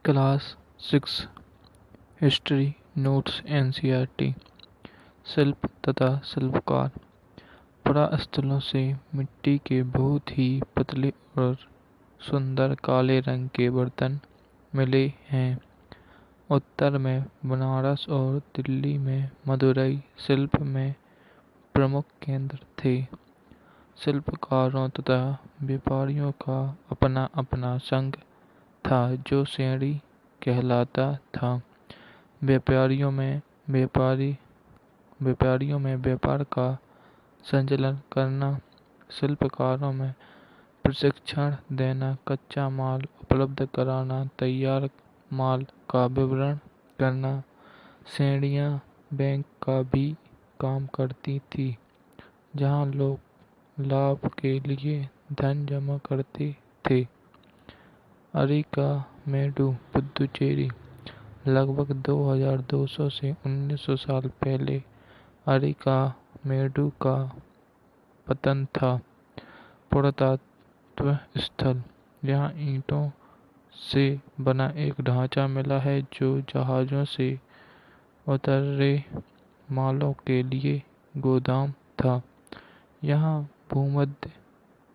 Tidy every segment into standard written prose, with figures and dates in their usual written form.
Class 6 history notes NCERT. शिल्प तथा शिल्पकार। पुरास्थलों से मिट्टी के बहुत ही पतले और सुंदर काले रंग के बर्तन मिले हैं। उत्तर में बनारस और दिल्ली में मदुरई शिल्प में प्रमुख केंद्र थे। शिल्पकारों तथा व्यापारियों का अपना अपना संघ था जो श्रेणी कहलाता था। व्यापारियों में व्यापार का संचालन करना, शिल्पकारों में प्रशिक्षण देना, कच्चा माल उपलब्ध कराना, तैयार माल का विवरण करना। श्रेणियां बैंक का भी काम करती थी, जहां लोग लाभ के लिए धन जमा करते थे। अरिकामेडु पुदुचेरी। लगभग 2200 से 1900 साल पहले अरिकामेडु का पतन था। पुरातत्व स्थल। यहाँ ईंटों से बना एक ढांचा मिला है जो जहाजों से उतरे मालों के लिए गोदाम था। यहाँ भूमध्य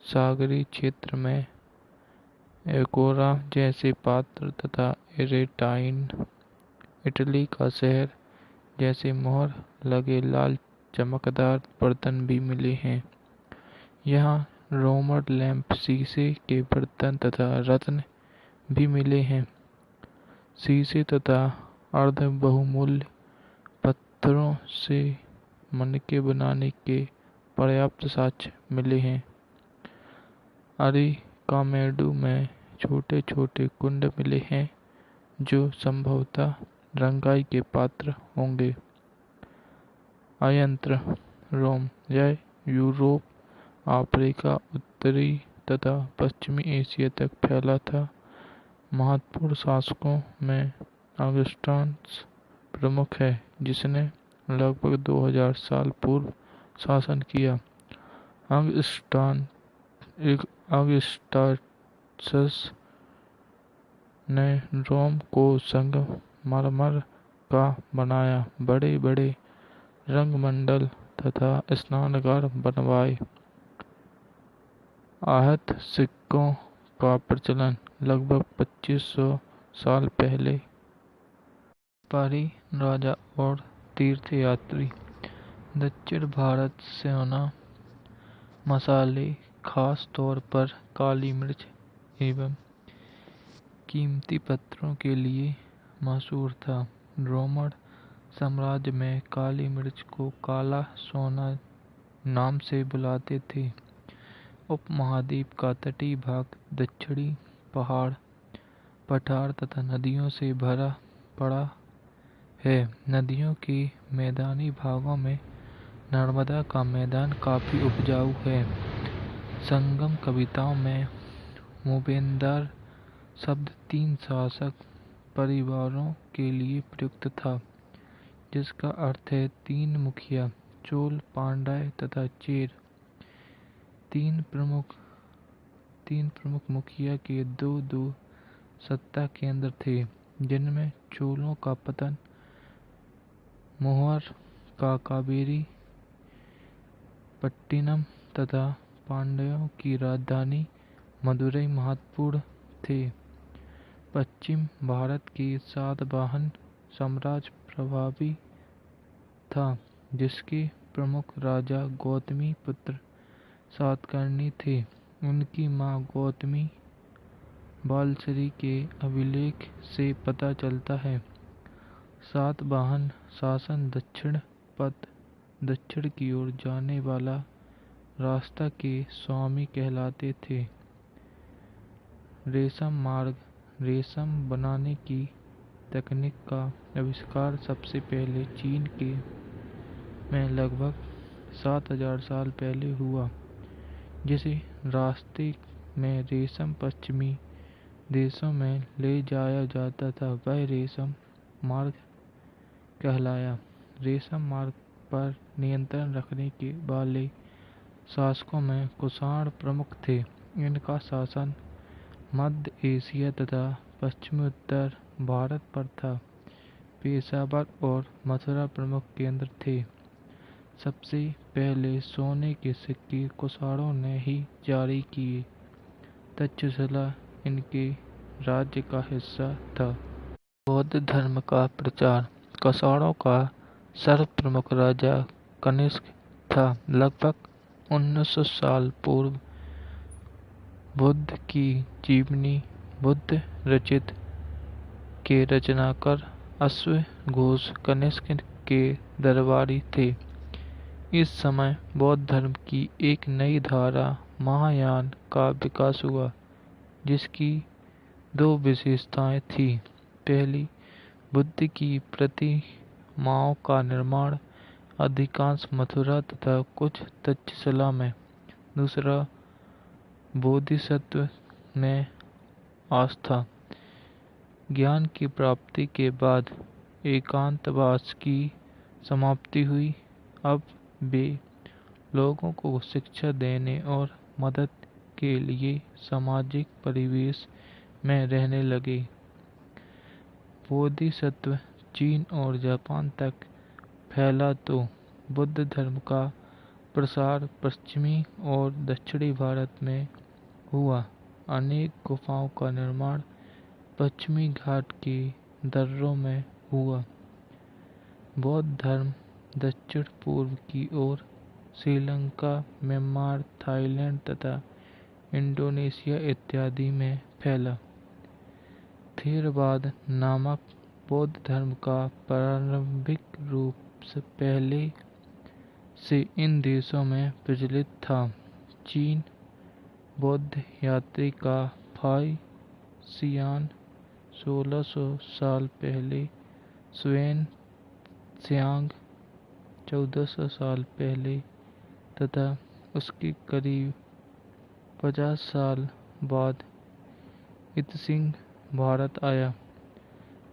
सागरीय क्षेत्र में एगोरा जैसे पात्र तथा एरेटाइन इटली का शहर जैसे मोहर लगे लाल चमकदार बर्तन भी मिले हैं। यहाँ रोमन लैंप शीशे के बर्तन तथा रत्न भी मिले हैं। शीशे तथा अर्ध बहुमूल्य पत्थरों से मणके बनाने के पर्याप्त साक्ष्य मिले हैं। अरिकामेडु में छोटे छोटे कुंड मिले हैं जो संभवतः रंगाई के पात्र होंगे। अयंत्र रोम। यह यूरोप, अफ्रीका, उत्तरी तथा पश्चिमी एशिया तक फैला था। महत्वपूर्ण शासकों में ऑगस्टस प्रमुख है, जिसने लगभग 2000 साल पूर्व शासन किया। ऑगस्टस ने रोम को संगमरमर का बनाया, बड़े बड़े रंगमंडल तथा स्नानघर बनवाए। आहत सिक्कों का प्रचलन। लगभग 2500 साल पहले व्यापारी, राजा और तीर्थयात्री दक्षिण भारत सोना, मसाले, खास तौर पर काली मिर्च एवं कीमती पत्थरों के लिए मशहूर था। रोमन साम्राज्य में काली मिर्च को काला सोना नाम से बुलाते थे। उपमहाद्वीप का तटीय भाग दक्षिणी पहाड़, पठार तथा नदियों से भरा पड़ा है। नदियों के मैदानी भागों में नर्मदा का मैदान काफी उपजाऊ है। संगम कविताओं में मूवेंदार शब्द 3 शासक परिवारों के लिए प्रयुक्त था, जिसका अर्थ है 3 मुखिया, चोल, पांड्य तथा चेर। तीन प्रमुख मुखिया के दो सत्ता केंद्र थे, जिनमें चोलों का पतन मोहर का कावेरी पट्टिनम तथा पांड्यों की राजधानी मदुरई महत्वपूर्ण थे। पश्चिम भारत के सातवाहन साम्राज्य प्रभावी था, जिसके प्रमुख राजा गौतमी पुत्र सातकर्णी थे। उनकी मां गौतमी बालश्री के अभिलेख से पता चलता है। सातवाहन शासन दक्षिण की ओर जाने वाला रास्ता के स्वामी कहलाते थे। रेशम मार्ग। रेशम बनाने की तकनीक का आविष्कार सबसे पहले चीन में लगभग 7000 साल पहले हुआ। जिस रास्ते में रेशम पश्चिमी देशों में ले जाया जाता था, वह रेशम मार्ग कहलाया। रेशम मार्ग पर नियंत्रण रखने वाले शासकों में कुषाण प्रमुख थे। इनका शासन मध्य एशिया तथा पश्चिमी उत्तर भारत पर था। पेशावर और मथुरा प्रमुख केंद्र थे। सबसे पहले सोने के सिक्के कुषाणों ने ही जारी किए। तक्षशिला इनके राज्य का हिस्सा था। बौद्ध धर्म का प्रचार। कुषाणों का सर्वप्रमुख राजा कनिष्क था। लगभग 1900 साल पूर्व बुद्ध की जीवनी बुद्ध रचित के रचनाकार अश्वघोष कनिष्क के दरबारी थे। इस समय बौद्ध धर्म की एक नई धारा महायान का विकास हुआ, जिसकी दो विशेषताएं थी। पहली, बुद्ध की प्रतिमाओं का निर्माण अधिकांश मथुरा तथा कुछ तक्षशिला में। दूसरा, बोधिसत्व में आस्था। ज्ञान की प्राप्ति के बाद एकांतवास की समाप्ति हुई। अब वे लोगों को शिक्षा देने और मदद के लिए सामाजिक परिवेश में रहने लगे। बोधिसत्व चीन और जापान तक फैला तो बुद्ध धर्म का प्रसार पश्चिमी और दक्षिणी भारत में हुआ। अनेक गुफाओं का निर्माण पश्चिमी घाट के दर्रों में हुआ। बौद्ध धर्म दक्षिण पूर्व की ओर श्रीलंका, म्यांमार, थाईलैंड तथा इंडोनेशिया इत्यादि में फैला। थेरवाद नामक बौद्ध धर्म का प्रारंभिक रूप से पहले से इन देशों में प्रचलित था। चीन बौद्ध यात्री का फाई सियान 1600 साल पहले, स्वेन त्सांग 1400 साल पहले तथा उसके करीब 50 साल बाद इत्सिंग भारत आया।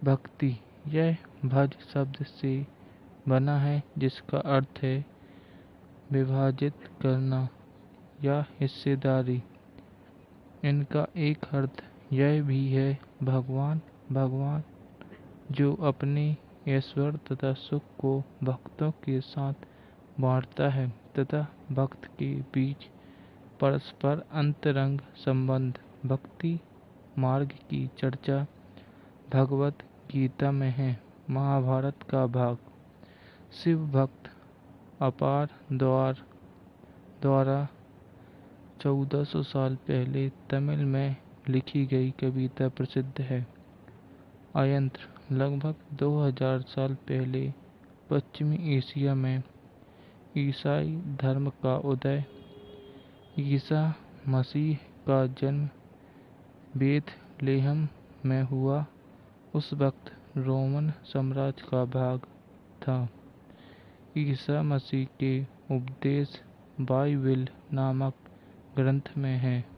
भक्ति, यह भज शब्द से बना है, जिसका अर्थ है विभाजित करना या हिस्सेदारी। इनका एक अर्थ यह भी है भगवान जो अपने ऐश्वर्य तथा सुख को भक्तों के साथ बांटता है तथा भक्त के बीच परस्पर अंतरंग संबंध। भक्ति मार्ग की चर्चा भगवत गीता में है। महाभारत का भाग। शिव भक्त अपार द्वारा 1400 साल पहले तमिल में लिखी गई कविता प्रसिद्ध है। अयंत्र, लगभग 2000 साल पहले पश्चिमी एशिया में ईसाई धर्म का उदय। ईसा मसीह का जन्म बेथलेहम में हुआ। उस वक्त रोमन साम्राज्य का भाग था। ईसा मसीह के उपदेश बाइबिल नामक ग्रंथ में है।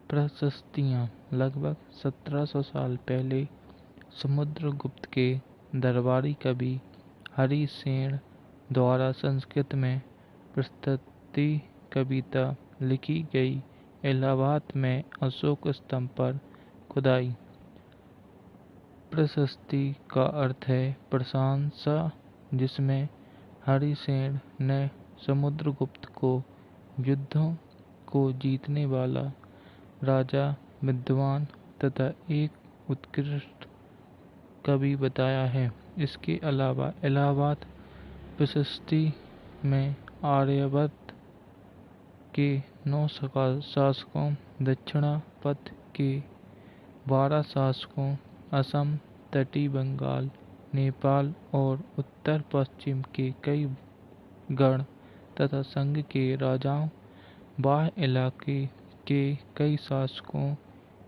प्रशस्तियाँ। लगभग 1700 साल पहले समुद्रगुप्त के दरबारी कवि हरिसेन द्वारा संस्कृत में प्रस्तुति कविता लिखी गई। इलाहाबाद में अशोक स्तंभ पर खुदाई। प्रशस्ति का अर्थ है प्रशंसा, जिसमें हरिसेन ने समुद्रगुप्त को युद्धों को जीतने वाला राजा, विद्वान तथा एक उत्कृष्ट कवि बताया है। इसके अलावा इलाहाबाद प्रशस्ति में आर्यावर्त के 9 शासकों, दक्षिणापथ के 12 शासकों, असम, तटीय बंगाल, नेपाल और उत्तर पश्चिम के कई गण तथा संघ के राजाओं, बाह्य इलाके के कई शासकों,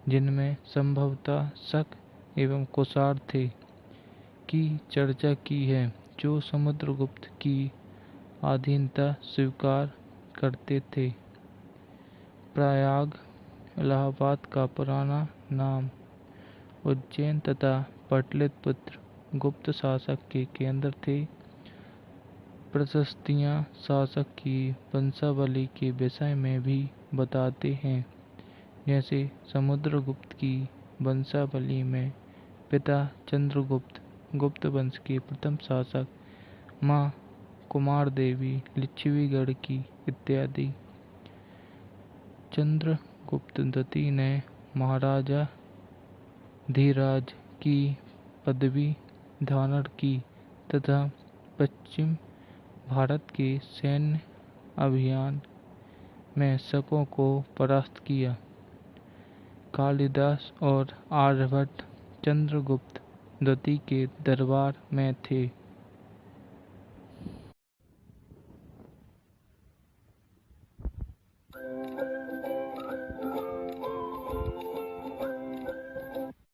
जिनमें संभवतः शक एवं कुषाण थे, की चर्चा की है, जो समुद्रगुप्त की अधीनता स्वीकार करते थे। प्रयाग, इलाहाबाद का पुराना नाम। उज्जैन तथा पाटलिपुत्र गुप्त शासक के केंद्र थे। प्रशस्तियाँ शासक की वंशावली के विषय में भी बताते हैं। जैसे समुद्रगुप्त की वंशावली में पिता चंद्रगुप्त गुप्त वंश के प्रथम शासक, माँ कुमार देवी लिच्छवीगढ़ की इत्यादि। चंद्रगुप्त द्वितीय ने महाराजा धीराज की पदवी धारण की तथा पश्चिम भारत के सैन्य अभियान में शकों को परास्त किया। कालिदास और आर्यभट्ट चंद्रगुप्त द्वितीय के दरबार में थे।